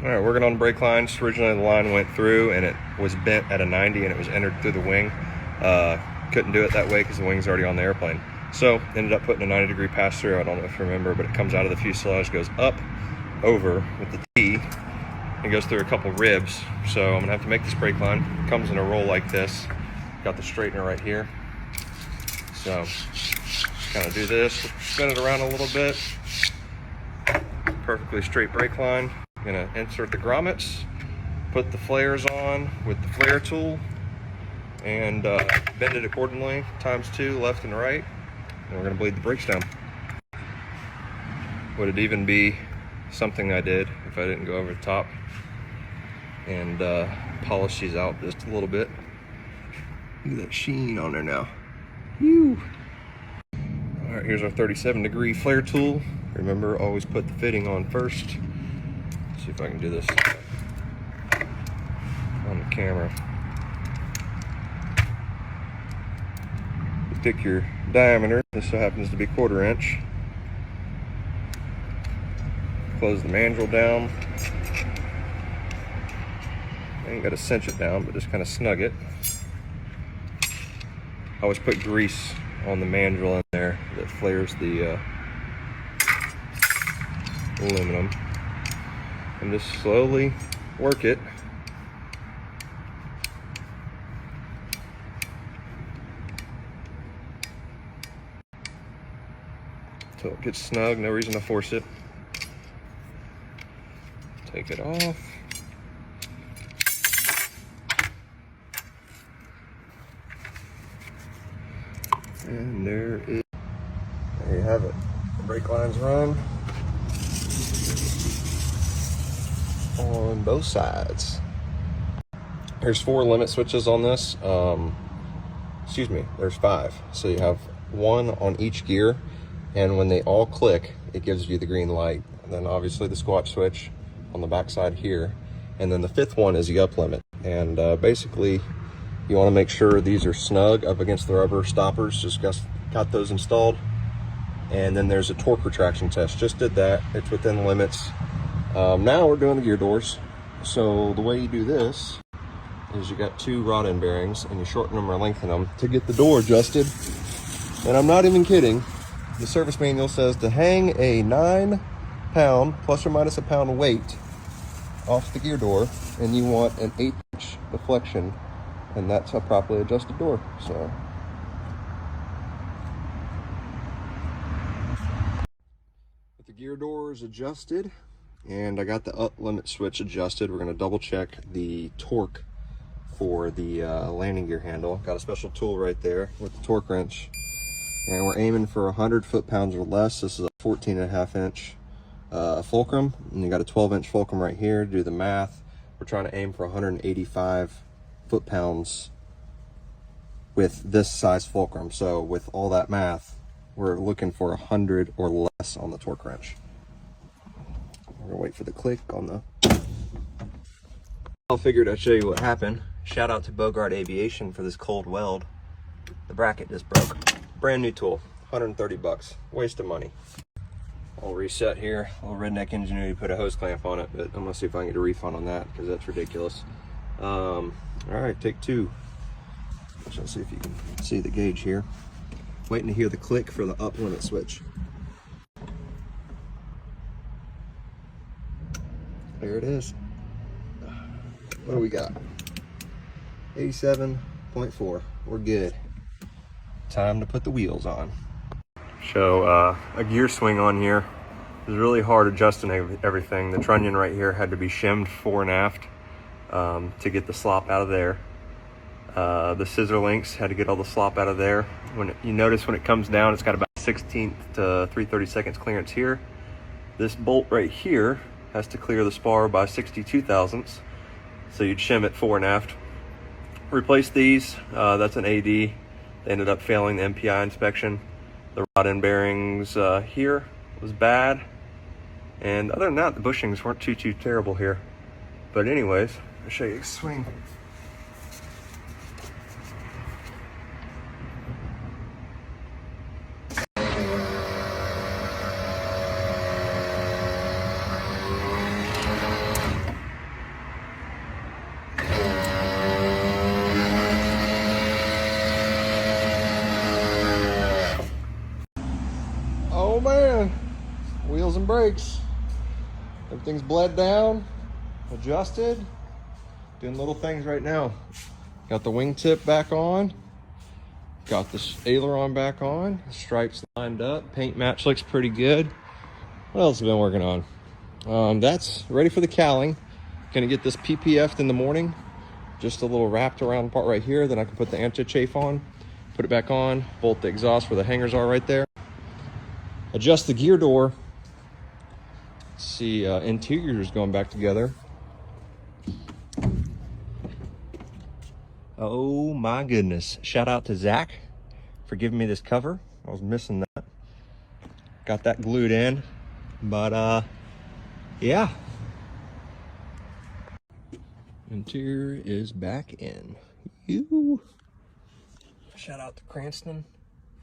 All right, working on the brake lines. Originally the line went through and it was bent at a 90 and it was entered through the wing. Couldn't do it that way because the wing's already on the airplane. So ended up putting a 90-degree pass through. I don't know if you remember, but it comes out of the fuselage, goes up, over with the T, and goes through a couple ribs. So I'm gonna have to make this brake line. It comes in a roll like this. Got the straightener right here. So kind of do this, spin it around a little bit. Perfectly straight brake line. Gonna insert the grommets, put the flares on with the flare tool, and bend it accordingly, ×2, left and right, and we're gonna bleed the brakes down. Would it even be something I did if I didn't go over the top and polish these out just a little bit? Look at that sheen on there now. Whew. All right, here's our 37-degree flare tool. Remember, always put the fitting on first. Let's see if I can do this on the camera. You pick your diameter. This so happens to be 1/4 inch. Close the mandrel down. I ain't got to cinch it down, but just kind of snug it. I always put grease on the mandrel in there that flares the aluminum, and just slowly work it until it gets snug. No reason to force it. Take it off. And there you have it. The brake lines run on both sides. There's 4 limit switches on this. Excuse me, there's 5. So you have 1 on each gear, and when they all click, it gives you the green light. And then obviously the squat switch on the back side here. And then the 5th one is the up limit. And basically, you want to make sure these are snug up against the rubber stoppers. Just got those installed. And then there's a torque retraction test. Just did that. It's within limits. Now we're doing the gear doors. So the way you do this is you got 2 rod end bearings and you shorten them or lengthen them to get the door adjusted. And I'm not even kidding. The service manual says to hang a 9-pound plus or minus a pound weight off the gear door, and you want an 1/8 deflection, and that's a properly adjusted door. So with the gear doors adjusted and I got the up limit switch adjusted, we're going to double check the torque for the landing gear handle. Got a special tool right there with the torque wrench, and we're aiming for 100 foot-pounds or less. This is a 14.5 inch fulcrum, and you got a 12-inch fulcrum right here. Do the math. We're trying to aim for 185 foot-pounds with this size fulcrum. So with all that math, we're looking for 100 or less on the torque wrench. We're gonna wait for the click on the... I figured I'd show you what happened. Shout out to Bogart Aviation for this cold weld. The bracket just broke. Brand new tool, 130 bucks. Waste of money. I'll reset here. Little redneck ingenuity, put a hose clamp on it, but I'm gonna see if I can get a refund on that because that's ridiculous. All right, take 2. Let's see if you can see the gauge here. Waiting to hear the click for the up limit switch. There it is. What do we got? 87.4. We're good. Time to put the wheels on. So a gear swing on here is really hard adjusting everything. The trunnion right here had to be shimmed fore and aft to get the slop out of there. The scissor links had to get all the slop out of there. You notice when it comes down, it's got about 1/16 to 3/32 clearance here. This bolt right here has to clear the spar by 62 thousandths. So you'd shim it fore and aft. Replace these. That's an AD. They ended up failing the MPI inspection. The rod end bearings here was bad. And other than that, the bushings weren't too terrible here. But anyways, I'll show you a swing. brakes. Everything's bled down, adjusted. Doing little things right now. Got the wingtip back on. Got the aileron back on. Stripes lined up. Paint match looks pretty good. What else have I been working on? That's ready for the cowling. Gonna get this PPF'd in the morning. Just a little wrapped around part right here. Then I can put the anti-chafe on, put it back on, bolt the exhaust where the hangers are right there. Adjust the gear door. See, interior is going back together. Oh my goodness. Shout out to Zach for giving me this cover. I was missing that. Got that glued in, but yeah. Interior is back in. Shout out to Cranston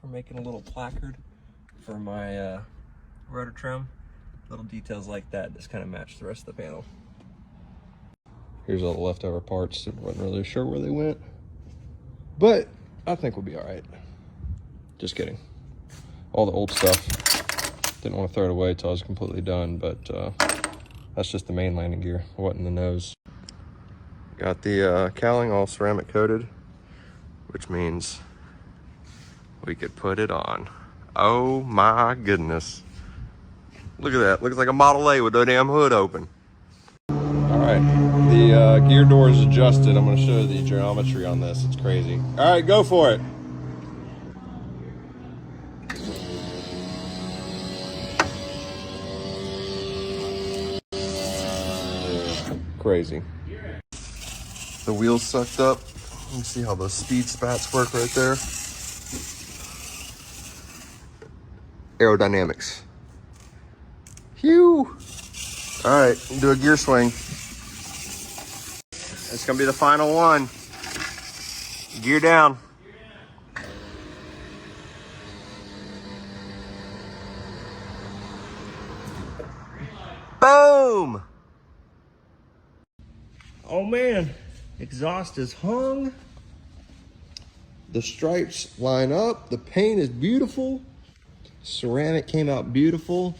for making a little placard for my rotor trim. Little details like that just kind of match the rest of the panel. Here's all the leftover parts. Wasn't really sure where they went, but I think we'll be all right. Just kidding. All the old stuff. Didn't want to throw it away till I was completely done, but that's just the main landing gear. What in the nose? Got the cowling all ceramic coated, which means we could put it on. Oh my goodness. Look at that. Looks like a Model A with the damn hood open. All right, the gear door is adjusted. I'm going to show you the geometry on this. It's crazy. All right, go for it. Crazy. The wheels sucked up. Let me see how those speed spats work right there. Aerodynamics. Phew. All right, do a gear swing. It's gonna be the final one. Gear down. Boom. Oh man, exhaust is hung. The stripes line up. The paint is beautiful. Ceramic came out beautiful.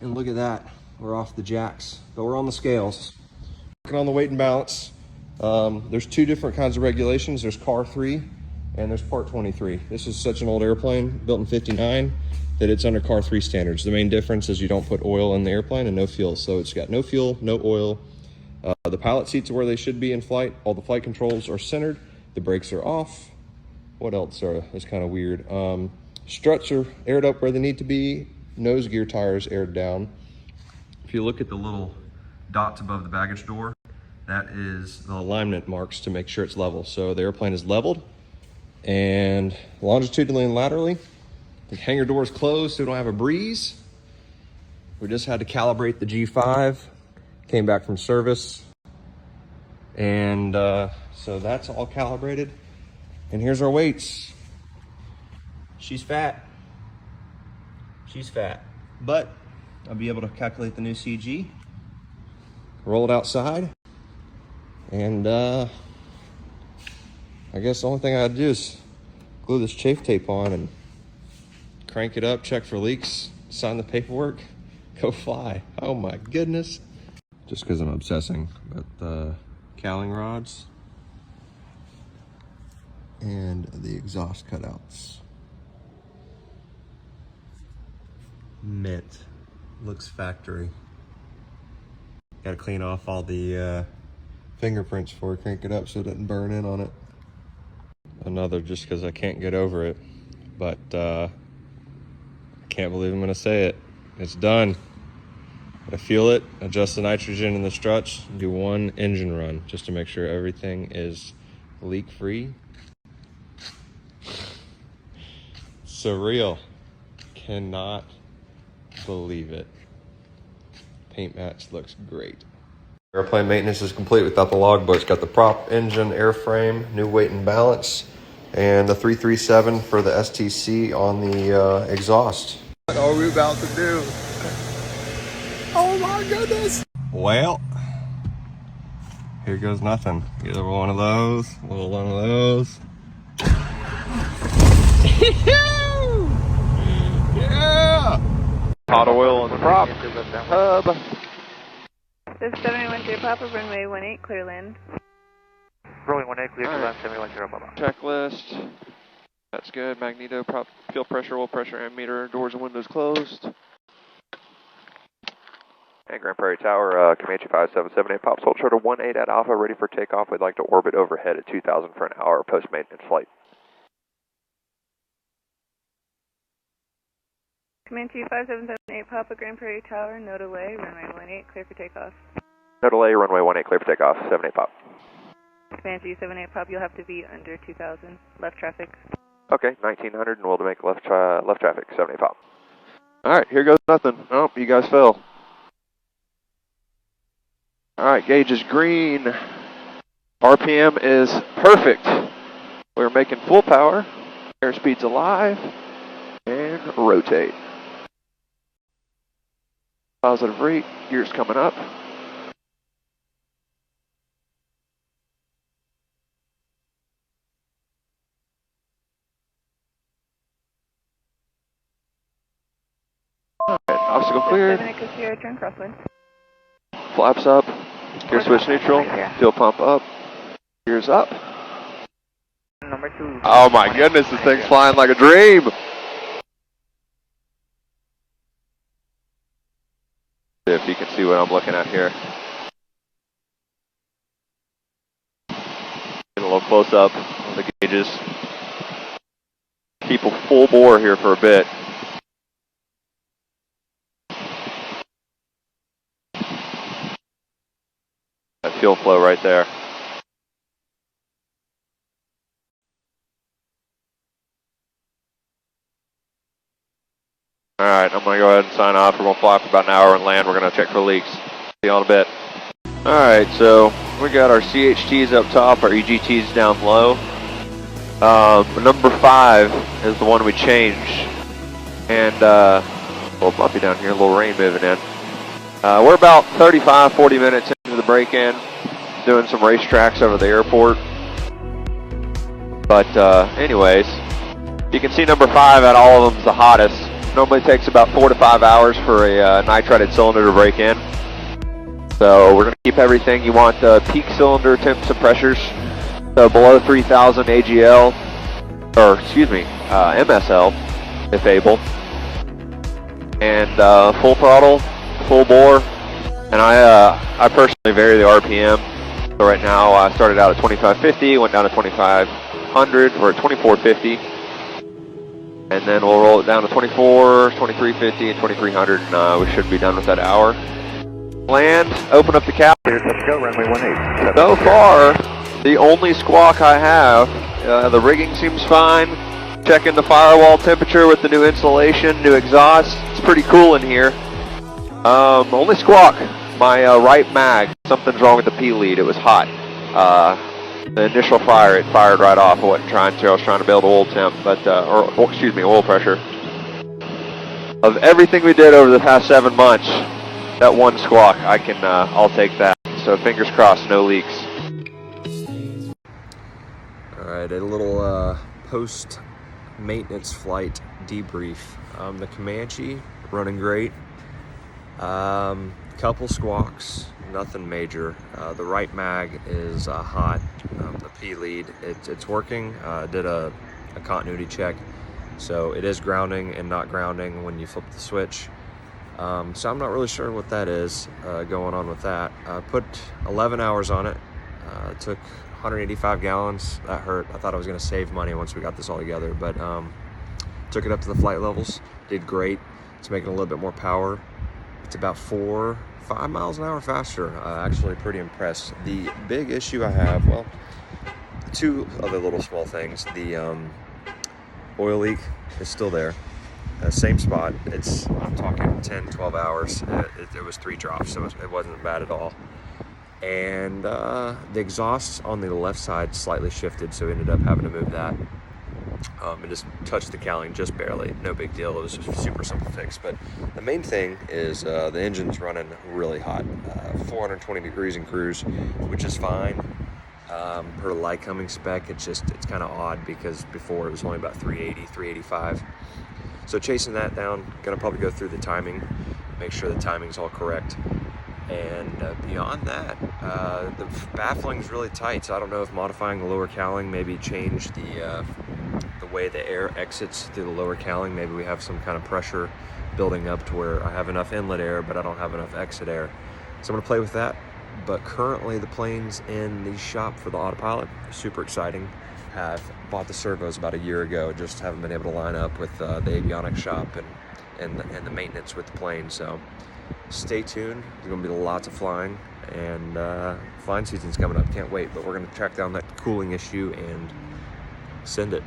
And look at that, we're off the jacks, but we're on the scales. Working on the weight and balance. There's two different kinds of regulations. There's Car 3 and there's Part 23. This is such an old airplane, built in '59, that it's under Car 3 standards. The main difference is you don't put oil in the airplane and no fuel. So it's got no fuel, no oil. The pilot seats are where they should be in flight. All the flight controls are centered. The brakes are off. What else is kind of weird? Struts are aired up where they need to be. Nose gear tires aired down. If you look at the little dots above the baggage door, that is the alignment marks to make sure it's level. So the airplane is leveled and longitudinally and laterally. The hangar door is closed so we don't have a breeze. We just had to calibrate the G5. Came back from service. And so that's all calibrated. And here's our weights. She's fat. She's fat, but I'll be able to calculate the new CG, roll it outside, and I guess the only thing I gotta do is glue this chafe tape on and crank it up, check for leaks, sign the paperwork, go fly. Oh my goodness. Just because I'm obsessing, but the cowling rods and the exhaust cutouts. Mint. Looks factory. Gotta clean off all the fingerprints before I crank it up so it doesn't burn in on it. Another just because I can't get over it, but I can't believe I'm gonna say it. It's done. I feel it, adjust the nitrogen in the struts, do one engine run just to make sure everything is leak free. Surreal. Cannot believe it. Paint match looks great. Airplane maintenance is complete without the logbook. It's got the prop, engine, airframe, new weight and balance, and the 337 for the STC on the exhaust. What are we about to do? Oh my goodness! Well, here goes nothing. Either one of those, little one of those. Yeah! Hot oil in the prop. Hub. This is 710 Papa, runway 18, clear land. Rolling 18, clear to land, 710 Papa. Checklist. That's good. Magneto, prop, fuel pressure, oil pressure, ammeter, doors and windows closed. And Grand Prairie Tower, Comanche 5778, pops hold short of 18 at Alpha, ready for takeoff. We'd like to orbit overhead at 2,000 for an hour post-maintenance flight. Comanche 5778 Papa, Grand Prairie Tower, no delay, runway 18, clear for takeoff. No delay, runway 18, clear for takeoff, 78 pop. Comanche 78 Pop, you'll have to be under 2,000, left traffic. Okay, 1900, and we'll make left traffic, 78 pop. Alright, here goes nothing. Oh, you guys fell. Alright, gauge is green. RPM is perfect. We're making full power. Airspeed's alive. And rotate. Positive rate, gears coming up. Alright, obstacle cleared. 7 Echo Sierra, turn crosswind. Flaps up. Gear switch neutral. Fuel pump up. Gears up. Number 2. Oh my goodness, this thing's flying like a dream. If you can see what I'm looking at here. Get a little close up on the gauges. Keep a full bore here for a bit. That fuel flow right there. Alright, I'm going to go ahead and sign off. We're going to fly for about an hour and land. We're going to check for leaks. See you in a bit. Alright, so we got our CHTs up top, our EGTs down low. Number 5 is the one we changed. And, a little bumpy down here, a little rain moving in. We're about 35, 40 minutes into the break-in, doing some racetracks over the airport. But, anyways, you can see number 5 out of all of them is the hottest. Normally takes about 4 to 5 hours for a nitrided cylinder to break in. So we're going to keep everything. You want peak cylinder temps and pressures, so below 3,000 AGL, or excuse me, MSL, if able. And full throttle, full bore. And I personally vary the RPM. So right now I started out at 2550, went down to 2500, or 2450. And then we'll roll it down to 24, 2350, and 2300, and we should be done with that hour. Land, open up the cap. Let's go, runway 18. So far, the only squawk I have, the rigging seems fine. Checking the firewall temperature with the new insulation, new exhaust. It's pretty cool in here. Only squawk, my right mag, something's wrong with the P lead, it was hot. The initial fire, it fired right off. I wasn't trying to. I was trying to build oil temp, but oil pressure. Of everything we did over the past 7 months, that one squawk, I'll take that. So fingers crossed, no leaks. All right, a little post-maintenance flight debrief. The Comanche running great. Couple squawks. Nothing major. The right mag is hot. The P lead, it's working. Did a continuity check, so it is grounding and not grounding when you flip the switch. So I'm not really sure what that is going on with that. Put 11 hours on it. Took 185 gallons. That hurt. I thought I was going to save money once we got this all together, but took it up to the flight levels. Did great. It's making a little bit more power. It's about 4-5 miles an hour faster. Actually pretty impressed. The big issue I have, well, 2 other little small things. The oil leak is still there. Same spot. I'm talking 10-12 hours. It was 3 drops, so it wasn't bad at all. And the exhaust on the left side slightly shifted, so we ended up having to move that. It just touched the cowling just barely, no big deal. It was just a super simple fix. But the main thing is the engine's running really hot, 420 degrees in cruise, which is fine. Per Lycoming spec, it's kind of odd because before it was only about 380, 385. So chasing that down, gonna probably go through the timing, make sure the timing's all correct. And beyond that, the baffling's really tight, so I don't know if modifying the lower cowling, maybe change the way the air exits through the lower cowling. Maybe we have some kind of pressure building up to where I have enough inlet air, but I don't have enough exit air. So I'm gonna play with that. But currently the plane's in the shop for the autopilot. Super exciting. Have bought the servos about a year ago, just haven't been able to line up with the avionics shop and the maintenance with the plane. So stay tuned. There's gonna be lots of flying, and flying season's coming up. Can't wait, but we're gonna track down that cooling issue and send it.